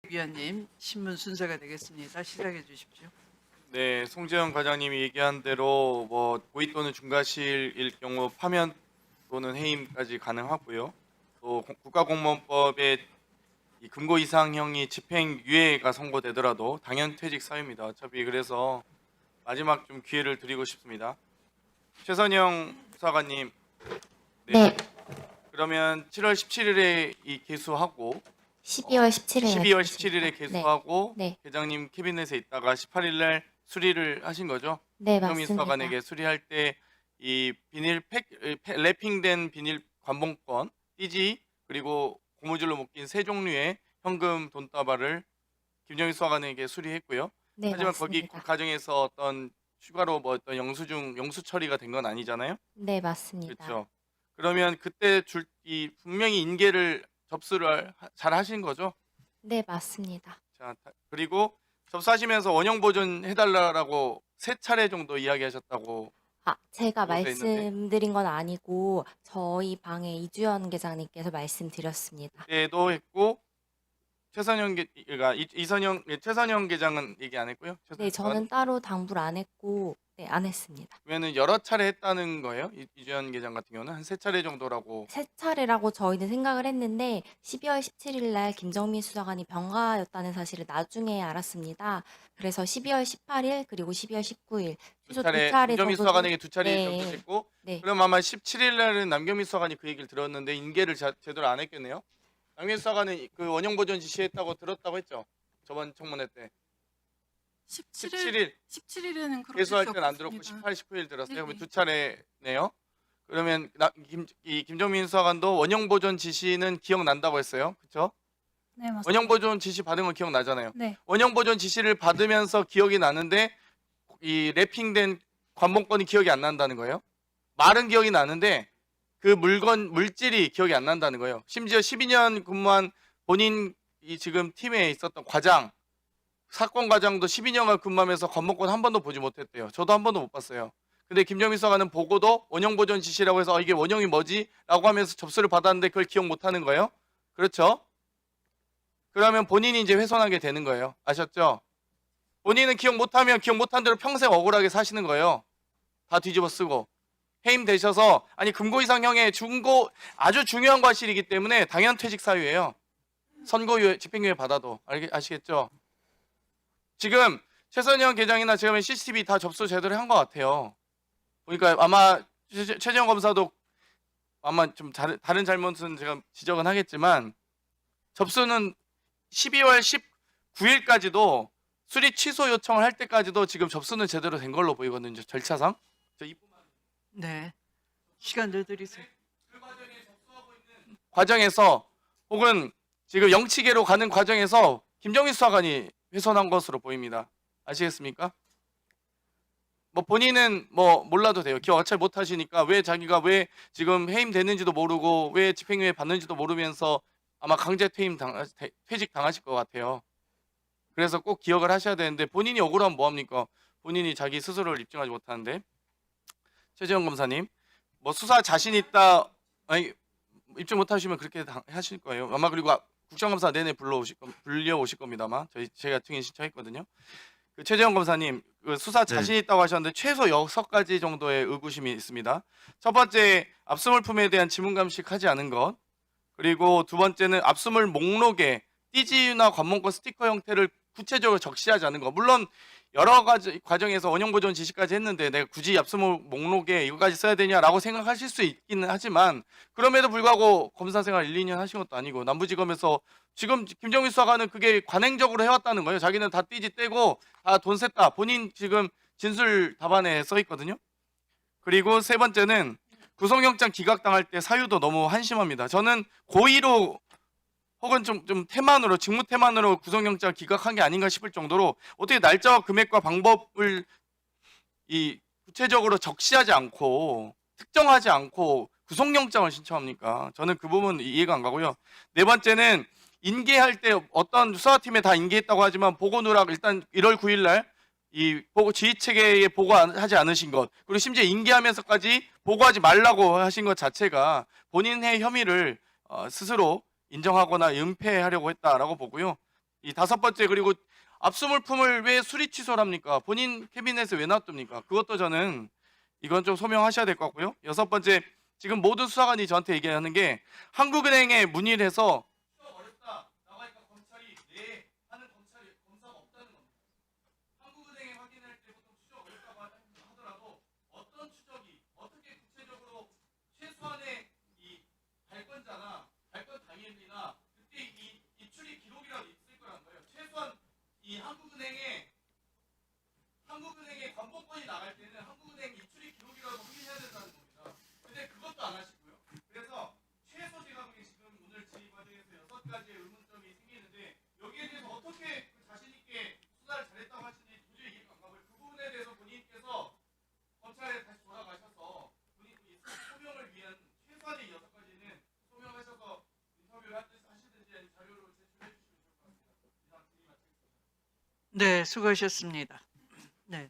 위원님 신문 순서가 되겠습니다. 시작해 주십시오. 네, 송재현 과장님이 얘기한 대로 뭐 고의 또는 중과실일 경우 파면 또는 해임까지 가능하고요. 또 국가공무원법에 이 금고 이상형이 집행유예가 선고되더라도 당연퇴직 사유입니다. 어차피 그래서 마지막 좀 기회를 드리고 싶습니다. 최선영 수사관님, 네, 그러면 7월 17일에 이 개수하고 12월 17일에 12월 17일에 개수하고 네. 계장님 캐비넷에 있다가 18일 날 수리를 하신 거죠? 네, 김정민 맞습니다. 수사관에게 수리할 때 이 비닐 랩핑된 비닐 관봉권, 띠지 그리고 고무줄로 묶인 세 종류의 현금 돈다발을 김정민 수사관에게 수리했고요. 네, 하지만 거기 맞습니다. 그 과정에서 어떤 추가로 뭐 어떤 영수 처리가 된 건 아니잖아요. 네, 맞습니다. 그렇죠. 그러면 그때 이 분명히 인계를 접수를 잘 하신 거죠? 네, 맞습니다. 자, 그리고 접수하시면서 원형 보존 해달라고 3차례 정도 이야기하셨다고. 제가 보고서에 있는데. 말씀드린 건 아니고 저희 방에 이주연 계장님께서 말씀드렸습니다. 때도 했고 최선영 계장은 얘기 안 했고요. 네, 저는 따로 당부를 안 했고, 네, 안 했습니다. 그러면은 여러 차례 했다는 거예요? 이주연 계장 같은 경우는 한 3차례 정도라고. 세 차례라고 저희는 생각을 했는데 12월 17일 날 김정민 수사관이 병가였다는 사실을 나중에 알았습니다. 그래서 12월 18일 그리고 12월 19일 최소 두 차례 김정민 정도 수사관에게 2차례 네. 정도 했고. 네. 그럼 아마 17일 날은 남경민 수사관이 그 얘기를 들었는데 인계를 제대로 안 했겠네요. 남경민 수사관은 그 원형 보존 지시했다고 들었다고 했죠. 저번 청문회 때. 17일에는 그렇게 개수할 때는 안 들었고 18, 19일 들었어요. 네네. 그러면 2차례네요. 그러면 김정민 수사관도 원형 보존 지시는 기억난다고 했어요. 그렇죠? 네, 맞습니다. 원형 보존 지시 받은 건 기억나잖아요. 네, 원형 보존 지시를 받으면서 기억이 나는데 이 랩핑된 관봉권이 기억이 안 난다는 거예요. 말은 기억이 나는데 그 물질이 기억이 안 난다는 거예요. 심지어 12년 근무한 본인 이 지금 팀에 있었던 과장, 사건 과장도 12년간 근무하면서 관봉권 한 번도 보지 못했대요. 저도 한 번도 못 봤어요. 근데 김정민 수사관은 보고도 원형 보존 지시라고 해서 이게 원형이 뭐지? 라고 하면서 접수를 받았는데 그걸 기억 못하는 거예요. 그렇죠? 그러면 본인이 이제 훼손하게 되는 거예요. 아셨죠? 본인은 기억 못하면 기억 못한 대로 평생 억울하게 사시는 거예요. 다 뒤집어 쓰고. 해임되셔서 아니 금고 이상형의 아주 중요한 과실이기 때문에 당연 퇴직 사유예요. 선고유예, 집행유예 받아도. 아시겠죠? 지금 최선영 계장이나 제가 보면 CCTV 다 접수 제대로 한 것 같아요. 그러니까 아마 최재형 검사도 아마 좀 다른 잘못은 제가 지적은 하겠지만 접수는 12월 19일까지도 수리 취소 요청을 할 때까지도 지금 접수는 제대로 된 걸로 보이거든요. 절차상. 네. 시간 더 드리세요. 과정에서 혹은 지금 영치계로 가는 과정에서 김정민 수사관이 훼손한 것으로 보입니다. 아시겠습니까? 뭐 본인은 뭐 몰라도 돼요. 기억 잘 못하시니까 자기가 왜 지금 해임됐는지도 모르고 왜 집행유예 받는지도 모르면서 아마 강제 퇴직 당하실 것 같아요. 그래서 꼭 기억을 하셔야 되는데 본인이 억울하면 뭐합니까? 본인이 자기 스스로를 입증하지 못하는데. 최재형 검사님, 뭐 수사 자신 있다, 아니 입증 못하시면 그렇게 하실 거예요. 아마 그리고 국정감사 내내 불려오실 겁니다만 제가 증인 신청했거든요. 그 최재형 검사님, 그 수사 자신 있다고 하셨는데 최소 6가지 정도의 의구심이 있습니다. 첫 번째, 압수물품에 대한 지문 감식하지 않은 것, 그리고 두 번째는 압수물 목록에 띠지나 관문권 스티커 형태를 구체적으로 적시하지 않은 것. 물론 여러 가지 과정에서 원형 보존 지시까지 했는데 내가 굳이 압수물 목록에 이거까지 써야 되냐라고 생각하실 수 있기는 하지만 그럼에도 불구하고 검사 생활 1, 2년 하신 것도 아니고 남부지검에서 지금 김정민 수사관은 그게 관행적으로 해왔다는 거예요. 자기는 다 띠지 떼고 다 돈 셌다. 본인 지금 진술 답안에 써 있거든요. 그리고 세 번째는 구속영장 기각당할 때 사유도 너무 한심합니다. 저는 고의로 혹은 좀 태만으로 직무 태만으로 구속영장 기각한 게 아닌가 싶을 정도로 어떻게 날짜와 금액과 방법을 구체적으로 적시하지 않고 특정하지 않고 구속영장을 신청합니까? 저는 그 부분 이해가 안 가고요. 네 번째는 인계할 때 어떤 수사팀에 다 인계했다고 하지만 보고 누락 일단 1월 9일 날 이 지휘체계에 보고하지 않으신 것, 그리고 심지어 인계하면서까지 보고하지 말라고 하신 것 자체가 본인의 혐의를 스스로 인정하거나 은폐하려고 했다라고 보고요. 이 다섯 번째, 그리고 압수물품을 왜 수리 취소를 합니까? 본인 캐비넷에 왜 놔둡니까? 그것도 저는 이건 좀 소명하셔야 될 것 같고요. 여섯 번째, 지금 모든 수사관이 저한테 얘기하는 게 한국은행에 문의를 해서 추적 어렵다 나가니까 검찰이 네 하는 검사가 없다는 겁니다. 한국은행에 확인할 때 보통 추적 어렵다고 하더라도 어떤 추적이 어떻게 구체적으로 최소한의 이 발권자나 발권 당일이나 그때 이 입출입 기록이라도 있을 거란 거예요. 최소한 이 한국은행에 관복권이 나갈 때는 한국은행 입출입 기록이라도 확인해야 된다는 겁니다. 근데 그것도 안 하시고요. 그래서 최소 제가 보기에 지금 오늘 질의 과정에서 6가지의 의문점이 생기는데 여기에 대해서 어떻게 그 자신 있게 수사를 잘했다고 하시는지 도저히 이해가 안 가고요. 그 부분에 대해서 본인께서 검찰에 다시 돌아가셔서 본인 이 소명을 위한 최소한의 6가지는 소명하셔서 인터뷰를 하시든지 아니면 자료로 제출해 주시면 좋을 것 같습니다. 이상 질의 마치겠습니다. 네, 수고하셨습니다. 네.